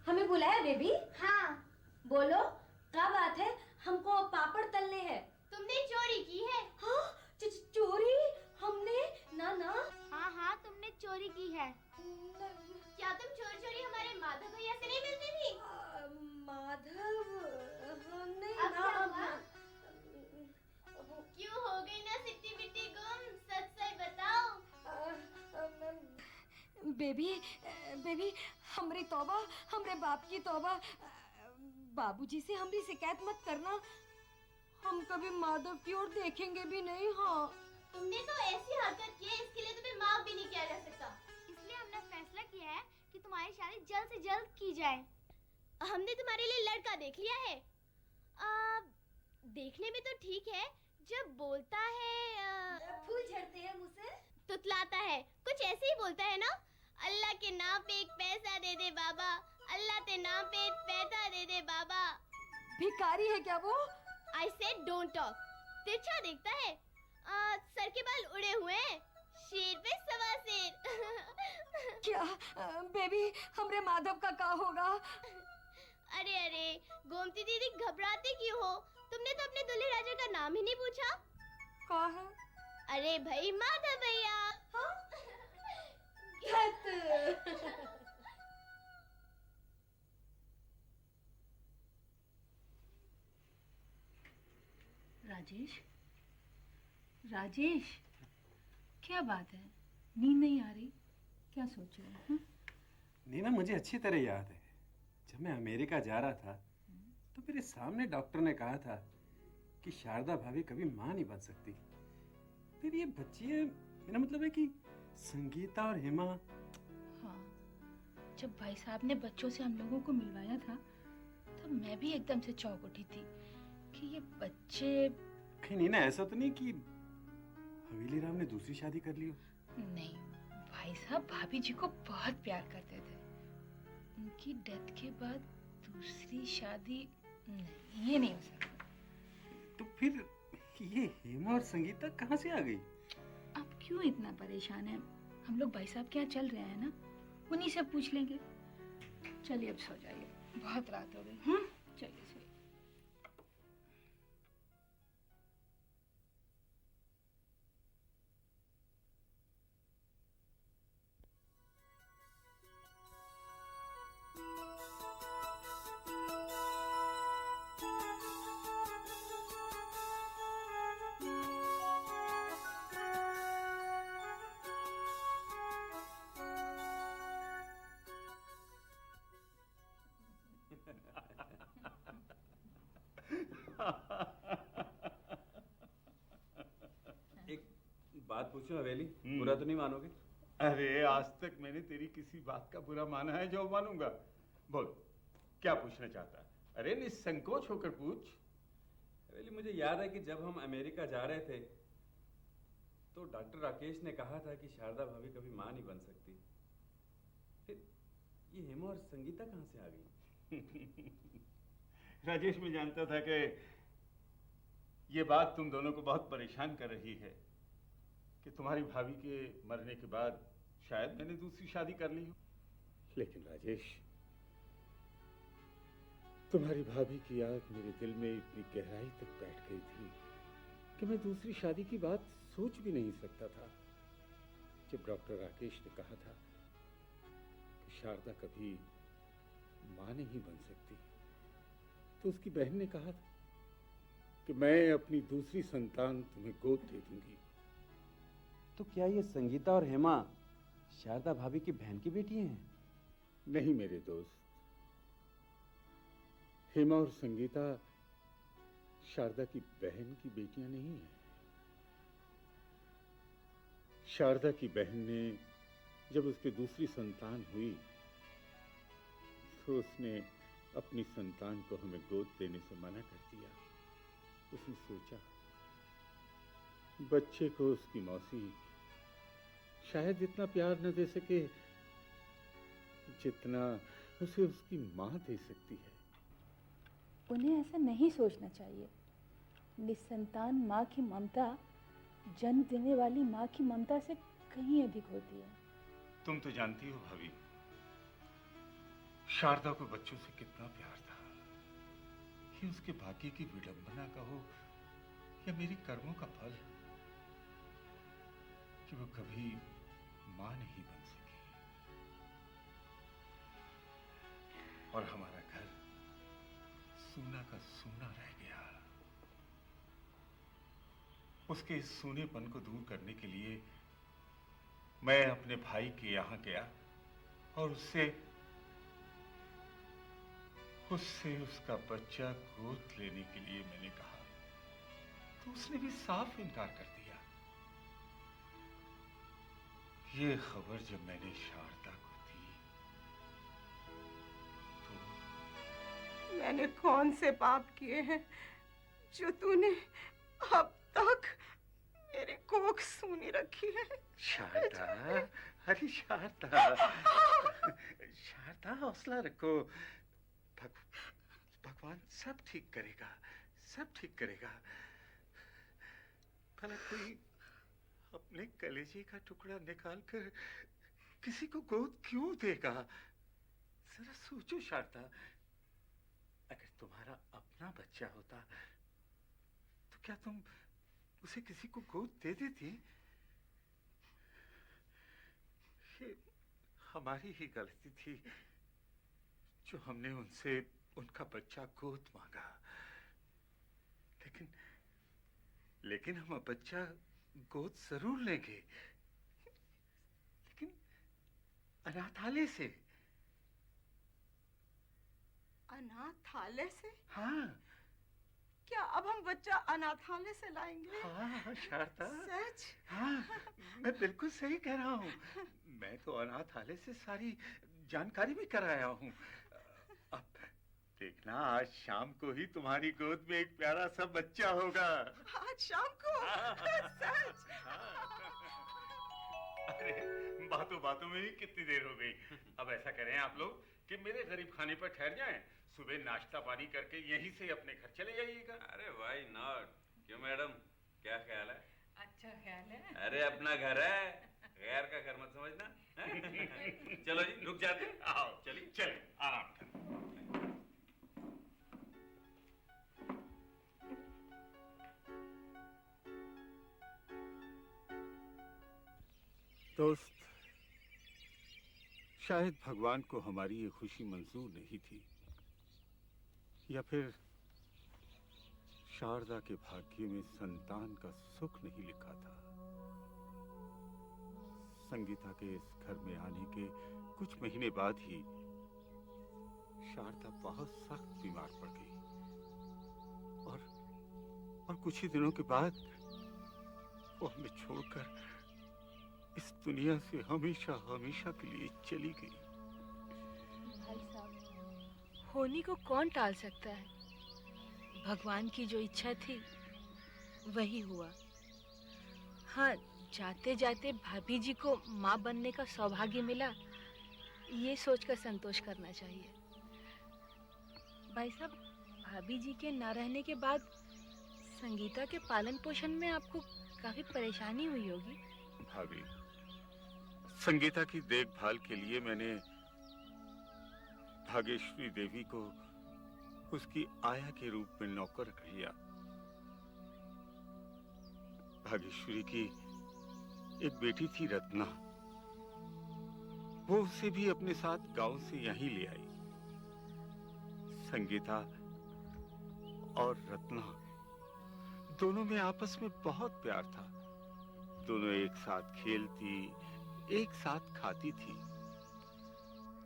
हमें बुलाया बेबी? हाँ। बोलो क्या बात है? हमको पापड़ तलने हैं। तुमने चोरी की है? हाँ? चोरी? हमने? ना ना। हाँ हाँ तुमने चोरी की है। क्या तुम चोरी चोरी हमारे माधव भैया से नहीं मिलती थी? माधव? हमने अब ना। क्या हुआ? क्यों हो गई ना सिट्टी बिट्टी गुम? सच सच बताओ। बेबी हमरी तौबा, हमरे बाप की तौबा। बाबूजी से हमरी शिकायत मत करना। हम कभी माधव की ओर देखेंगे भी नहीं। हाँ। तुमने तो ऐसी हरकत की है, इसके लिए तुम्हें माफ भी नहीं किया जा सकता। इसलिए हमने फैसला किया है कि तुम्हारी शादी जल्द से जल्द की जाए। हमने तुम्हारे लिए लड़का देख लिया है। देखने में तो ठीक है, जब बोलता है फूल झड़ते हैं मुझसे, तुतलाता है, कुछ ऐसे ही बोलता है ना। अल्लाह के नाम पे एक पैसा दे दे बाबा, अल्लाह के नाम पे एक पैसा दे दे बाबा। भिखारी है क्या वो? I said don't talk। तिरछा देखता है। सर के बाल उड़े हुए हैं, शेर पे सवा शेर। क्या बेबी हमरे माधव का क्या होगा? अरे अरे गोमती दीदी घबराती क्यों हो? तुमने तो अपने दूल्हे राजा का नाम ही नहीं पूछा। क्या है? अरे भाई माधव भैया। हाँ? राजेश, राजेश, क्या बात है? नींद नहीं आ रही? क्या सोच रहे हैं? नीना, मुझे अच्छी तरह याद है जब मैं अमेरिका जा रहा था तो मेरे सामने डॉक्टर ने कहा था कि शारदा भाभी कभी मां नहीं बन सकती। फिर ये बच्ची है, मेरा मतलब है कि संगीता और हेमा। हाँ, जब भाई साहब ने बच्चों से हम लोगों को मिलवाया था तब मैं भी एकदम से चौंक उठी थी कि ये बच्चे। कहीं नीना ऐसा तो नहीं कि हवेली राम ने दूसरी शादी कर ली हो? नहीं, भाई साहब भाभी जी को बहुत प्यार करते थे। उनकी डेथ के बाद दूसरी शादी नहीं, ये नहीं हो सकता। तो फिर ये हेमा और संगीता कहाँ से आ गई? आप क्यों इतना परेशान हैं? हम लोग भाई साहब के यहाँ चल रहे हैं ना, उन्हीं से पूछ लेंगे। चलिए अब सो जाइए, बहुत रात हो गई। चलिए सोइए। एक बात पूछूं हवेली, बुरा तो नहीं मानोगे? अरे आज तक मैंने तेरी किसी बात का बुरा माना है जो मानूंगा? बोल, क्या पूछना चाहता है? अरे निसंकोच होकर पूछ। हवेली, मुझे याद है कि जब हम अमेरिका जा रहे थे तो डॉक्टर राकेश ने कहा था कि शारदा भाभी कभी मां नहीं बन सकती। फिर ये हेमा और संगीता कहाँ से आ गई? राजेश, मैं जानता था कि ये बात तुम दोनों को बहुत परेशान कर रही है कि तुम्हारी भाभी के मरने के बाद शायद मैंने दूसरी शादी कर ली हो। लेकिन राजेश, तुम्हारी भाभी की याद मेरे दिल में इतनी गहराई तक बैठ गई थी कि मैं दूसरी शादी की बात सोच भी नहीं सकता था। जब डॉक्टर राकेश ने कहा था कि शारदा कभी मां नहीं बन सकती, तो उसकी बहन ने कहा था कि मैं अपनी दूसरी संतान तुम्हें गोद दे दूंगी। तो क्या ये संगीता और हेमा शारदा भाभी की बहन की बेटी हैं? नहीं मेरे दोस्त, हेमा और संगीता शारदा की बहन की बेटियां नहीं हैं। शारदा की बहन ने जब उसकी दूसरी संतान हुई तो उसने अपनी संतान को हमें गोद देने से मना कर दिया। उसने सोचा बच्चे को उसकी मौसी शायद इतना प्यार न दे सके जितना उसे उसकी मां दे सकती है। उन्हें ऐसा नहीं सोचना चाहिए। निसंतान माँ की ममता जन्म देने वाली माँ की ममता से कहीं अधिक होती है। तुम तो जानती हो भाभी, शारदा को बच्चों से कितना प्यार था। ये उसके भाग्य की विडंबना कहो या मेरी कर्मों का फल कि वो कभी मां नहीं बन सकी और हमारा घर सूना का सूना रह गया। उसके इस सूनेपन को दूर करने के लिए मैं अपने भाई के यहां गया और उससे उसका बच्चा गोद लेने के लिए मैंने कहा, तो उसने भी साफ इनकार कर दिया। ये खबर जब मैंने शारदा को दी तो मैंने कौन से पाप किए हैं जो तूने अब तक मेरी कोख सूनी रखी है? शारदा, अरे शारदा, शारदा हौसला रखो। भगवान सब ठीक करेगा, सब ठीक करेगा। भला कोई अपने कलेजे का टुकड़ा निकालकर किसी को गोद क्यों देगा? जरा सोचो शारदा, अगर तुम्हारा अपना बच्चा होता तो क्या तुम उसे किसी को गोद दे देती? ये हमारी ही गलती थी जो हमने उनसे उनका बच्चा गोद मांगा। लेकिन हम बच्चा गोद जरूर लेंगे, लेकिन अनाथालय से। अनाथालय से? हाँ। क्या अब हम बच्चा अनाथालय से लाएंगे? हाँ शारदा, सच? हाँ, मैं बिल्कुल सही कह रहा हूँ। मैं तो अनाथालय से सारी जानकारी भी कराया हूँ। अब देखना, आज शाम को ही तुम्हारी गोद में एक प्यारा सा बच्चा होगा। आज शाम को? सच? अरे बातों बातों में ही कितनी देर हो गई। अब ऐसा करें आप लोग कि मेरे गरीब खाने पर ठहर जाएं, सुबह नाश्ता पानी करके यहीं से अपने घर चले जाइएगा। अरे व्हाई नॉट? क्यों मैडम, क्या ख्याल है? अच्छा ख्याल है। अरे अपना घर है, गैर का घर मत समझना। चलो जी, रुक जाते हैं। आओ चलिए, चलिए आराम करें। दोस्त, शायद भगवान को हमारी ये खुशी मंजूर नहीं थी, या फिर शारदा के भाग्य में संतान का सुख नहीं लिखा था। संगीता के इस घर में आने के कुछ महीने बाद ही शारदा बहुत सख्त बीमार पड़ गई और कुछ ही दिनों के बाद वो हमें छोड़कर इस दुनिया से हमेशा हमेशा के लिए चली गई। भाई साहब, होनी को कौन टाल सकता है? भगवान की जो इच्छा थी वही हुआ। हाँ, जाते जाते भाभी जी को माँ बनने का सौभाग्य मिला, ये सोचकर संतोष करना चाहिए। भाई साहब, भाभी जी के ना रहने के बाद संगीता के पालन पोषण में आपको काफी परेशानी हुई होगी। भाभी, संगीता की देखभाल के लिए मैंने भाग्यश्री देवी को उसकी आया के रूप में नौकर रख लिया। भाग्यश्री की एक बेटी थी रत्ना, वो उसे भी अपने साथ गांव से यहीं ले आई। संगीता और रत्ना दोनों में आपस में बहुत प्यार था। दोनों एक साथ खेलती, एक साथ खाती थी।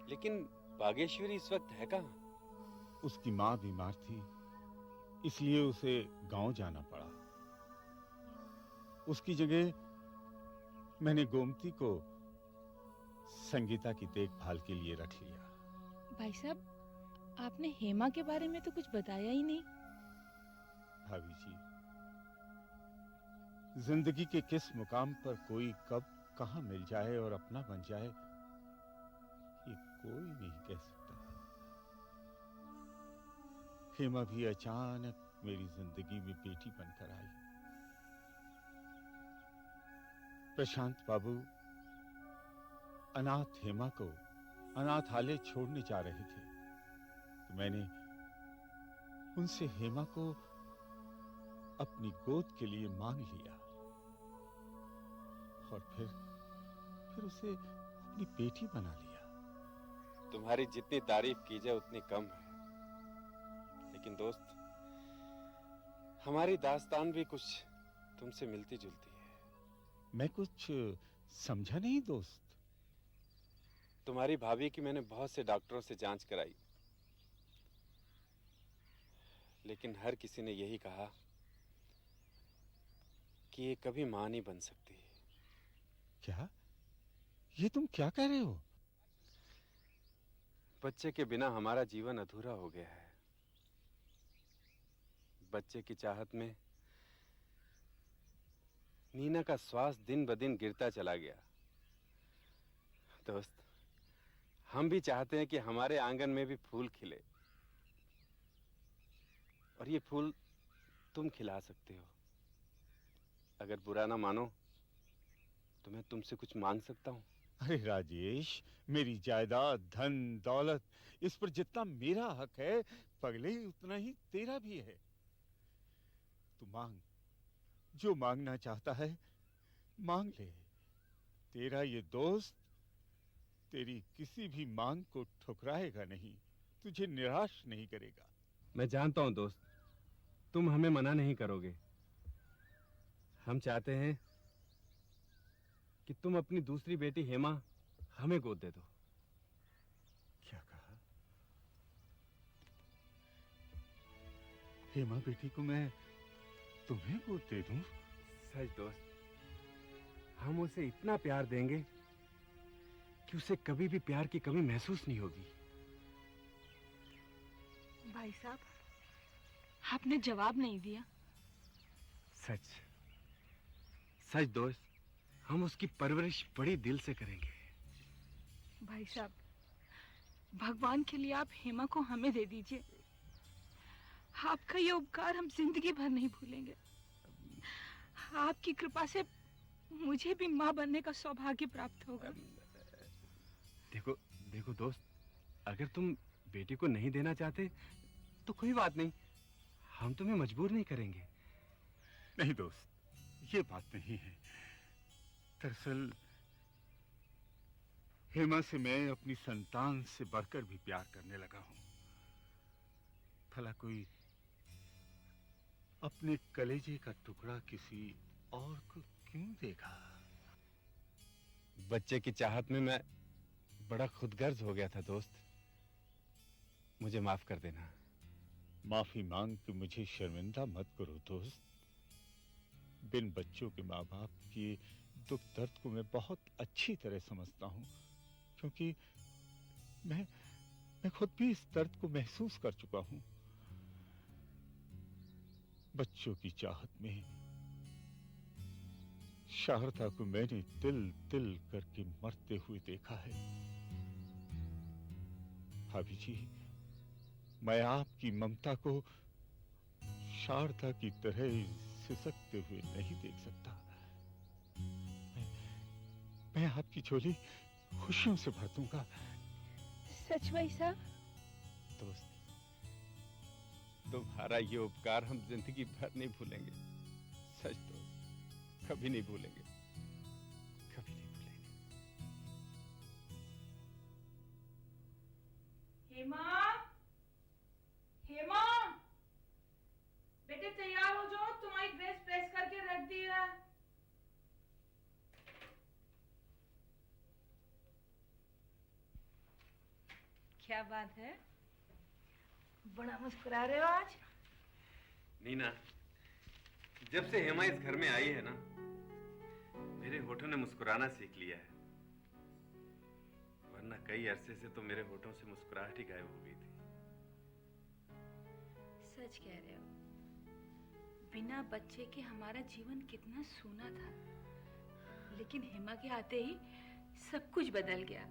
लेकिन भाग्यश्वरी इस वक्त है कहाँ? उसकी माँ बीमार थी, इसलिए उसे गांव जाना पड़ा। उसकी जगह मैंने गोमती को संगीता की देखभाल के लिए रख लिया। भाई साहब, आपने हेमा के बारे में तो कुछ बताया ही नहीं। भाभी जी, जिंदगी के किस मुकाम पर कोई कब कहां मिल जाए और अपना बन जाए, ये कोई नहीं कह सकता। हेमा भी अचानक मेरी जिंदगी में बेटी बनकर आई। प्रशांत बाबू अनाथ हेमा को अनाथालय छोड़ने जा रहे थे, तो मैंने उनसे हेमा को अपनी गोद के लिए मांग लिया और फिर उसे अपनी बेटी बना लिया। तुम्हारी जितनी तारीफ की जाए उतनी कम है, लेकिन दोस्त हमारी दास्तान भी कुछ तुमसे मिलती जुलती है। मैं कुछ समझा नहीं दोस्त। तुम्हारी भाभी की मैंने बहुत से डॉक्टरों से जांच कराई, लेकिन हर किसी ने यही कहा कि ये कभी मां नहीं बन सकती। क्या? ये तुम क्या कह रहे हो? बच्चे के बिना हमारा जीवन अधूरा हो गया है। बच्चे की चाहत में नीना का श्वास दिन ब दिन गिरता चला गया। दोस्त, हम भी चाहते हैं कि हमारे आंगन में भी फूल खिले, और ये फूल तुम खिला सकते हो। अगर बुरा ना मानो तो मैं तुमसे कुछ मांग सकता हूं। अरे राजेश, मेरी जायदाद, धन दौलत, इस पर जितना मेरा हक है पगले उतना ही तेरा भी है। तू मांग, जो मांगना चाहता है मांग ले। तेरा ये दोस्त तेरी किसी भी मांग को ठुकराएगा नहीं, तुझे निराश नहीं करेगा। मैं जानता हूं दोस्त, तुम हमें मना नहीं करोगे। हम चाहते हैं कि तुम अपनी दूसरी बेटी हेमा हमें गोद दे दो। क्या कहा? हेमा बेटी को मैं तुम्हें गोद दे दूं? सच दोस्त, हम उसे इतना प्यार देंगे कि उसे कभी भी प्यार की कमी महसूस नहीं होगी। भाई साहब, आपने जवाब नहीं दिया। सच सच दोस्त, हम उसकी परवरिश बड़ी दिल से करेंगे। भाई साहब, भगवान के लिए आप हेमा को हमें दे दीजिए। आपका ये उपकार हम जिंदगी भर नहीं भूलेंगे। आपकी कृपा से मुझे भी माँ बनने का सौभाग्य प्राप्त होगा। देखो देखो दोस्त, अगर तुम बेटी को नहीं देना चाहते तो कोई बात नहीं, हम तुम्हें मजबूर नहीं करेंगे। नहीं दोस्त, ये बात नहीं है। दरअसल हेमा से मैं अपनी संतान से बढ़कर भी प्यार करने लगा हूं। भला कोई अपने कलेजे का टुकड़ा किसी और को क्यों देगा? बच्चे की चाहत में मैं बड़ा खुदगर्ज हो गया था दोस्त, मुझे माफ कर देना। माफी मांग के मुझे शर्मिंदा मत करो दोस्त। बिन बच्चों के माँ बाप के दुख दर्द को मैं बहुत अच्छी तरह समझता हूँ, क्योंकि मैं खुद भी इस दर्द को महसूस कर चुका हूँ। बच्चों की चाहत में शारदा को मैंने दिल दिल करके मरते हुए देखा है। भाभी जी, मैं आपकी ममता को शारदा की तरह सिसकते हुए नहीं देख सकता। मैं आपकी झोली खुशियों से भर दूंगा। सच भाई साहब? दोस्त, तुम्हारा ये उपकार हम जिंदगी भर नहीं भूलेंगे। सच दोस्त, कभी नहीं भूलेंगे, कभी नहीं भूलेंगे। हेमा, हेमा, बेटे तैयार हो जाओ, तुम्हारी ड्रेस प्रेस करके रख दिया। क्या बात है, बड़ा मुस्कुरा रहे हो आज? नीना, जब से हेमा इस घर में आई है ना, मेरे होठों ने मुस्कुराना सीख लिया है। वरना कई अरसे से तो मेरे होठों से मुस्कुराहट ही गायब हो गई थी। सच कह रहे हो, बिना बच्चे के हमारा जीवन कितना सूना था, लेकिन हेमा के आते ही सब कुछ बदल गया।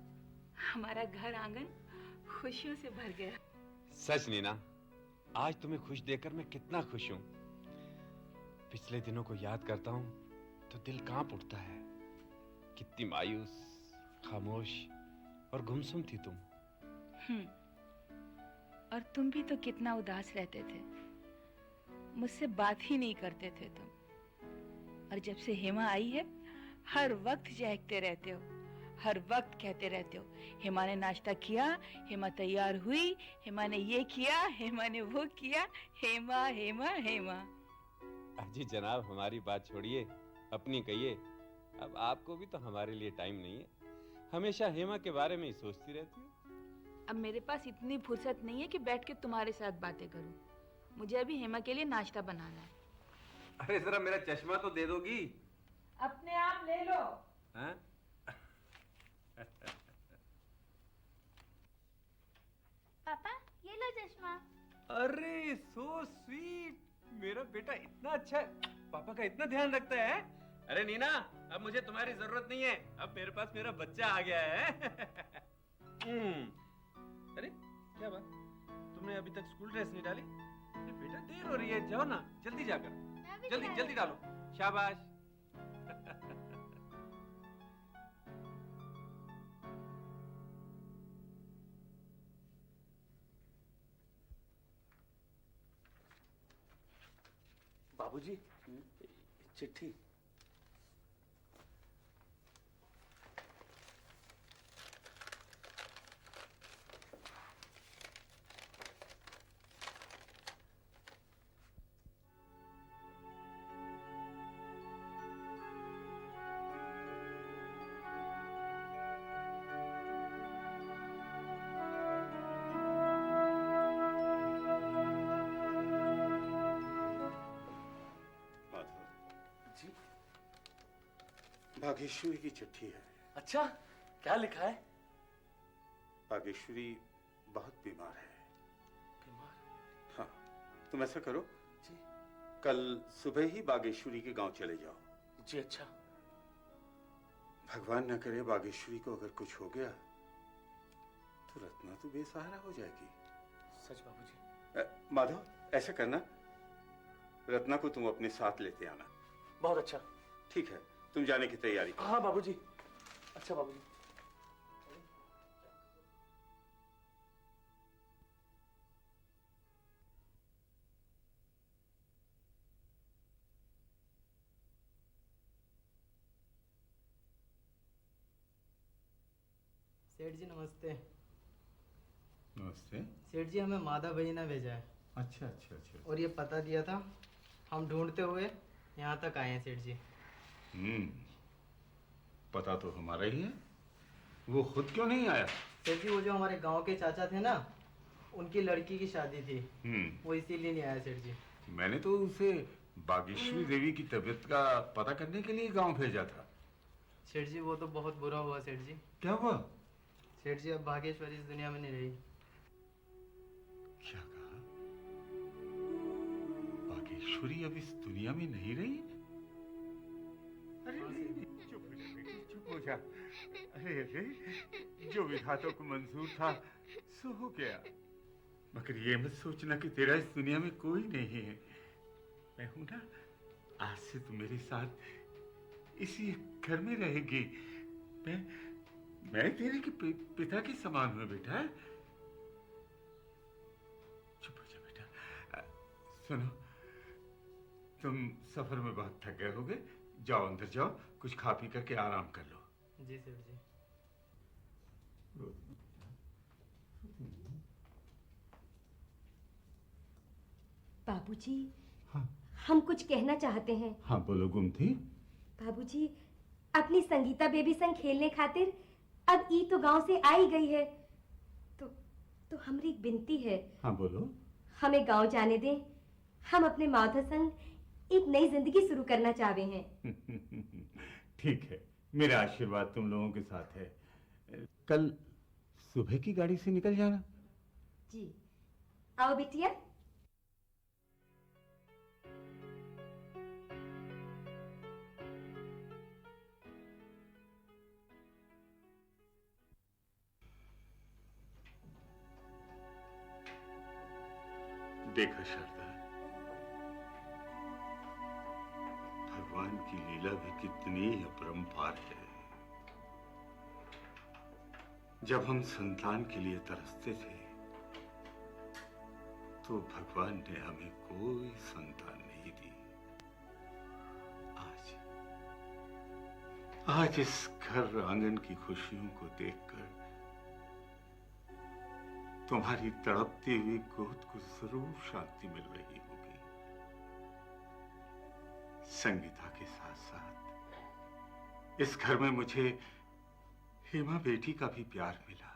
हमारा घर आंगन खुशियों से भर गया। सच नीना, आज तुम्हें खुश देखकर मैं कितना खुश हूं। पिछले दिनों को याद करता हूं तो दिल कांप उठता है। कितनी मायूस, खामोश और गुमसुम थी तुम। और तुम भी तो कितना उदास रहते थे, मुझसे बात ही नहीं करते थे तुम। और जब से हेमा आई है, हर वक्त चहकते रहते हो, हर वक्त कहते रहते हो, हेमा ने नाश्ता किया, हेमा तैयार हुई, हेमा ने ये किया, हेमा ने वो किया, हेमा हेमा हेमा। अजी जनाब, हमारी बात छोड़िए, अपनी कहिए। अब आपको भी तो हमारे लिए टाइम नहीं है, हमेशा हेमा के बारे में ही सोचती रहती हो। अब मेरे पास इतनी फुर्सत नहीं है कि बैठ के तुम्हारे साथ बातें करूं। मुझे अभी हेमा के लिए नाश्ता बनाना है। अरे जरा मेरा चश्मा तो दे दोगी? अपने आप ले लो। हाँ? पापा ये लो चश्मा। अरे सो स्वीट, मेरा बेटा इतना अच्छा है, पापा का इतना ध्यान रखता है। अरे नीना, अब मुझे तुम्हारी जरूरत नहीं है, अब मेरे पास मेरा बच्चा आ गया है। अरे क्या बात, तुमने अभी तक स्कूल ड्रेस नहीं डाली? अरे बेटा देर हो रही है, जाओ ना, जल्दी जाकर, जल्दी जल्दी डालो। शाबाश। बाबूजी, चिट्ठी। भागेश्वरी की चिट्ठी है। अच्छा, क्या लिखा है? भागेश्वरी बहुत बीमार है। बीमार? हाँ, तुम ऐसा करो जी, कल सुबह ही बागेश्वरी के गांव चले जाओ। जी अच्छा। भगवान न करे बागेश्वरी को अगर कुछ हो गया तो रत्ना तो बेसहारा हो जाएगी। सच बाबूजी। माधव, ऐसा करना, रत्ना को तुम अपने साथ लेते आना। बहुत अच्छा। ठीक है, तुम जाने की तैयारी करो। हाँ बाबूजी। अच्छा बाबूजी। सेठ जी नमस्ते। नमस्ते। सेठ जी, हमें माधव भैया ने भेजा है। अच्छा अच्छा अच्छा। और ये पता दिया था, हम ढूंढते हुए यहाँ तक आए हैं सेठ जी। पता तो हमारा ही है, वो खुद क्यों नहीं आया? सेठ जी, वो जो हमारे गांव के चाचा थे ना, उनकी लड़की की शादी थी, वो इसीलिए नहीं आया सेठ जी। मैंने तो उसे बागेश्वरी देवी की तबीयत का पता करने के लिए गांव भेजा था। सेठ जी, वो तो बहुत बुरा हुआ सेठ जी। क्या हुआ? सेठ जी, अब बागेश्वरी इस दुनिया में नहीं रही। क्या कहा? बागेश्वरी अब इस दुनिया में नहीं रही? अरे चुप हो जा बेटी, चुप हो जा। अरे अरे, जो विधाता को मंजूर था सो हो गया, मगर ये मत सोचना कि तेरा इस दुनिया में कोई नहीं है। मैं हूं ना, आज से तू मेरे साथ इसी घर में रहेगी। मैं तेरे के पिता के समान हूं बेटा। चुप हो जा बेटा। सुनो, तुम सफर में बहुत थक गए होगे, जाओ अंदर जाओ, कुछ खा पी करके आराम कर लो। जी सेठ जी। बाबूजी, हाँ। हम कुछ कहना चाहते हैं। हाँ बोलो गुमती। बाबूजी, अपनी संगीता बेबी संग खेलने खातिर अब ई तो गांव से आई गई है, तो हमारी एक विनती है। हाँ बोलो। हमें गांव जाने दें, हम अपने माधव संग एक नई जिंदगी शुरू करना चाहते हैं। ठीक है, मेरा आशीर्वाद तुम लोगों के साथ है। कल सुबह की गाड़ी से निकल जाना। जी, आओ बिटिया। देखा शारदा, भगवान की लीला भी कितनी अपरंपार है। जब हम संतान के लिए तरसते थे तो भगवान ने हमें कोई संतान नहीं दी। आज इस घर आंगन की खुशियों को देखकर तुम्हारी तड़पती हुई गोद को जरूर शांति मिल रही होगी। संगीता के साथ साथ इस घर में मुझे हेमा बेटी का भी प्यार मिला।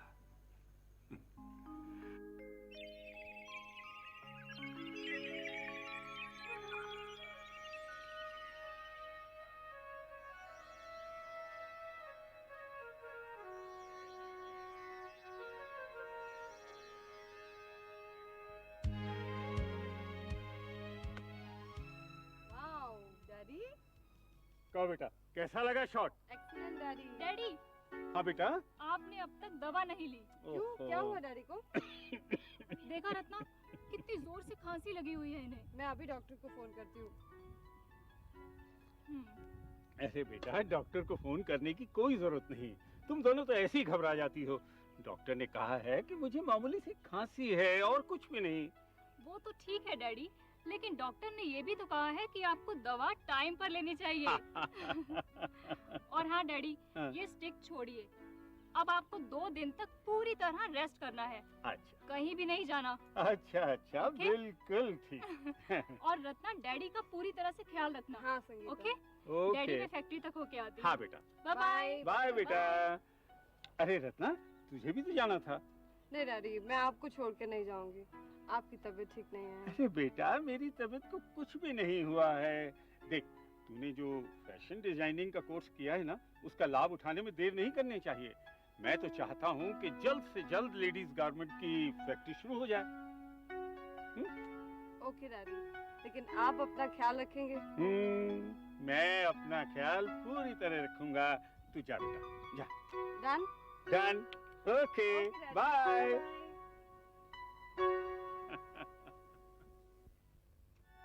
कहो बेटा, कैसा लगा शॉट? Excellent daddy. डैडी, हाँ बेटा। आपने अब तक दवा नहीं ली। क्यों? क्या हुआ डैडी को? देखा रत्ना, कितनी जोर से खांसी लगी हुई है इन्हें। मैं अभी डॉक्टर को फोन करती हूँ। अरे बेटा, डॉक्टर को फोन करने की कोई जरूरत नहीं। तुम दोनों तो ऐसे ही घबरा जाती हो। डॉक्टर ने कहा है कि मुझे मामूली सी खांसी है और कुछ भी नहीं। वो तो ठीक है डैडी, लेकिन डॉक्टर ने ये भी तो कहा है कि आपको दवा टाइम पर लेनी चाहिए। और हाँ डैडी, ये स्टिक छोड़िए। अब आपको 2 दिन तक पूरी तरह रेस्ट करना है। अच्छा। कहीं भी नहीं जाना। अच्छा, बिल्कुल ठीक। और रत्ना, डैडी का पूरी तरह से ख्याल रखना। हाँ संगीता। ओके? डैडी मैं फैक्ट्री तक होके आती हूँ। हाँ बेटा। Bye bye. बाय बेटा। अरे रत्ना, तुझे भी तो जाना था। नहीं डैडी, मैं आपको छोड़ के नहीं जाऊंगी। आपकी तबीयत ठीक नहीं है। अरे बेटा, मेरी तबीयत को कुछ भी नहीं हुआ है। देख, तूने जो फैशन डिजाइनिंग का कोर्स किया है ना, उसका लाभ उठाने में देर नहीं करनी चाहिए। मैं तो चाहता हूँ कि जल्द से जल्द लेडीज गारमेंट की फैक्ट्री शुरू हो जाए। ओके डैडी, लेकिन आप अपना ख्याल रखेंगे? मैं अपना ख्याल पूरी तरह रखूंगा। तू जा बेटा, जा। डन? डन। Okay, bye.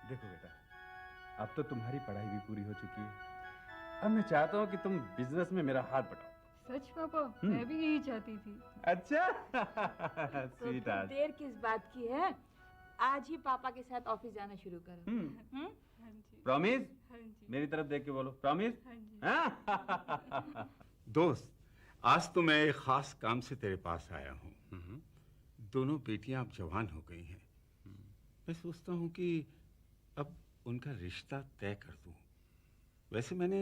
देखो बेटा, अब तो तुम्हारी पढ़ाई भी पूरी हो चुकी है। अब मैं चाहता हूँ कि तुम बिजनेस में मेरा हाथ बटाओ। सच पापा, मैं भी यही चाहती थी। अच्छा। तो फिर देर किस बात की है? आज ही पापा के साथ ऑफिस जाना शुरू करो। प्रॉमिस? मेरी तरफ देख के बोलो, प्रॉमिस? दोस्त, आज तो मैं एक खास काम से तेरे पास आया हूँ। दोनों बेटियां अब जवान हो गई हैं। मैं सोचता हूँ कि अब उनका रिश्ता तय कर दूं। वैसे मैंने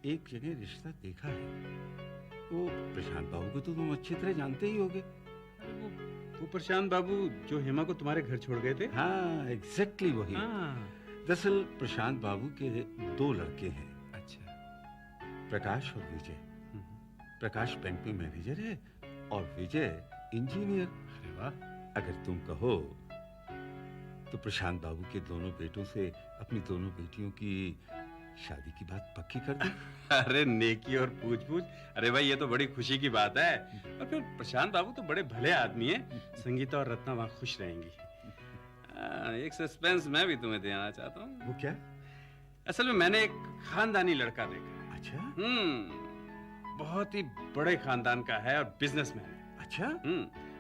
एक जगह रिश्ता देखा है। वो प्रशांत बाबू को तो तुम अच्छी तरह जानते ही होगे। वो प्रशांत बाबू जो हेमा को तुम्हारे घर छोड़ गए थे? हाँ, एग्जैक्टली वही। दरअसल प्रशांत बाबू के 2 लड़के हैं। अच्छा। प्रकाश और विजय। प्रकाश बैंक में मैनेजर है और विजय इंजीनियर। अरे वाह। अगर तुम कहो तो प्रशांत बाबू के दोनों बेटों से अपनी दोनों बेटियों की शादी की बात पक्की कर दूं। अरे नेकी और पूछ-पूछ। अरे भाई, ये तो बड़ी खुशी की बात है। और फिर प्रशांत बाबू तो बड़े भले आदमी हैं। संगीता और रत्ना वहाँ खुश रहेंगी। एक सस्पेंस मैं भी तुम्हें देना चाहता हूँ। वो क्या? असल में मैंने एक खानदानी लड़का देखा। अच्छा। बहुत ही बड़े खानदान का है और बिजनेसमैन है। अच्छा।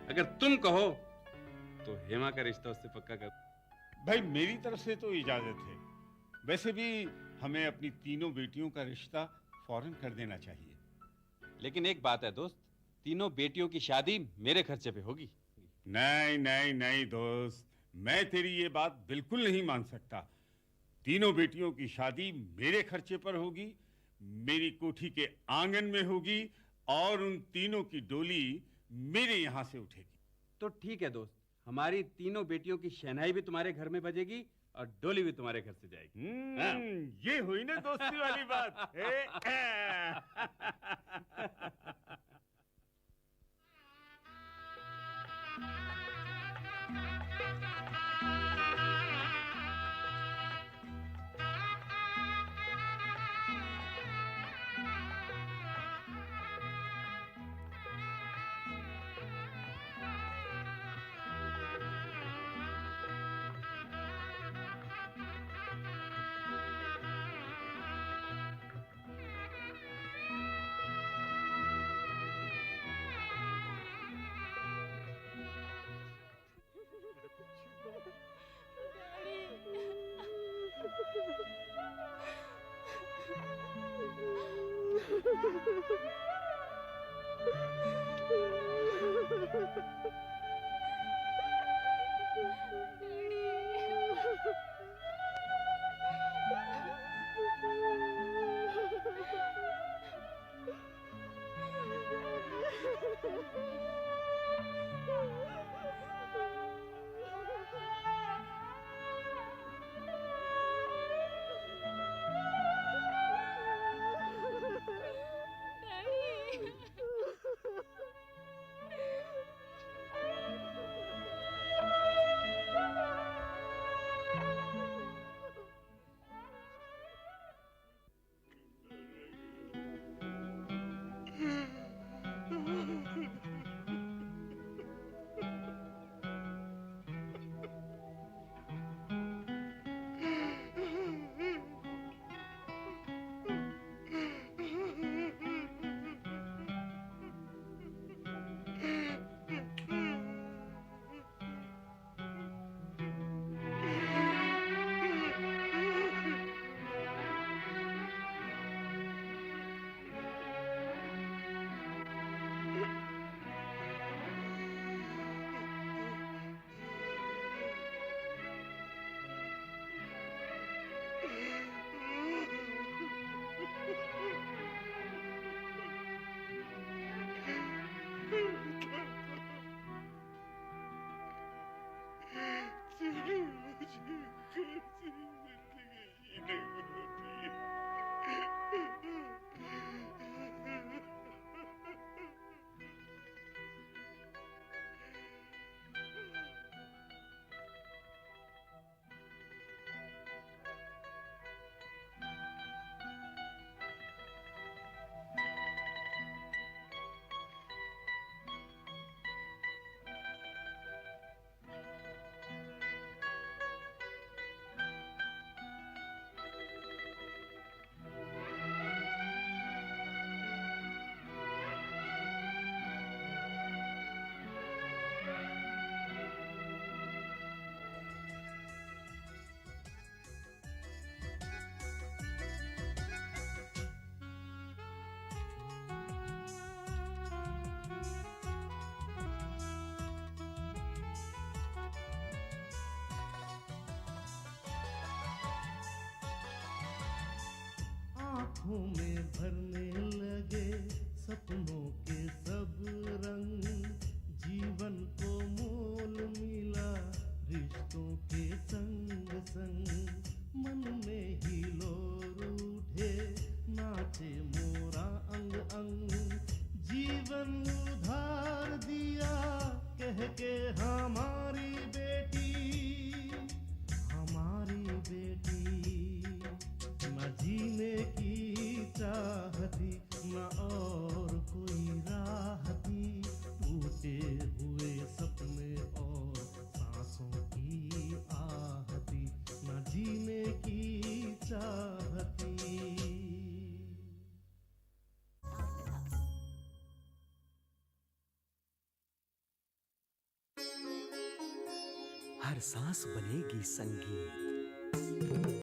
अगर तुम कहो तो हेमा का रिश्ता उससे पक्का कर। भाई, मेरी तरफ से तो इजाजत है। वैसे भी हमें अपनी तीनों बेटियों का रिश्ता फौरन कर देना चाहिए। लेकिन एक बात है दोस्त, तीनों बेटियों की शादी मेरे खर्चे पे होगी। नहीं नहीं नहीं दोस्त, मैं तेरी ये बात बिल्कुल नहीं मान सकता। तीनों बेटियों की शादी मेरे खर्चे पर होगी, मेरी कोठी के आंगन में होगी और उन तीनों की डोली मेरे यहाँ से उठेगी। तो ठीक है दोस्त, हमारी तीनों बेटियों की शहनाई भी तुम्हारे घर में बजेगी और डोली भी तुम्हारे घर से जाएगी। ये हुई ना दोस्ती वाली बात। आँखों में भरने लगे सपनों के सब रंग, जीवन को मोल मिला रिश्तों के संग संग, मन में ही लोर उठे नाचे मोरा अंग अंग, जीवन उधार दिया कह के हमारी बेटी न जीने की चाहती न और कोई राह थी, टूटे हुए सपने और सांसों की आहती न जीने की चाहती। हर सांस बनेगी संगीत,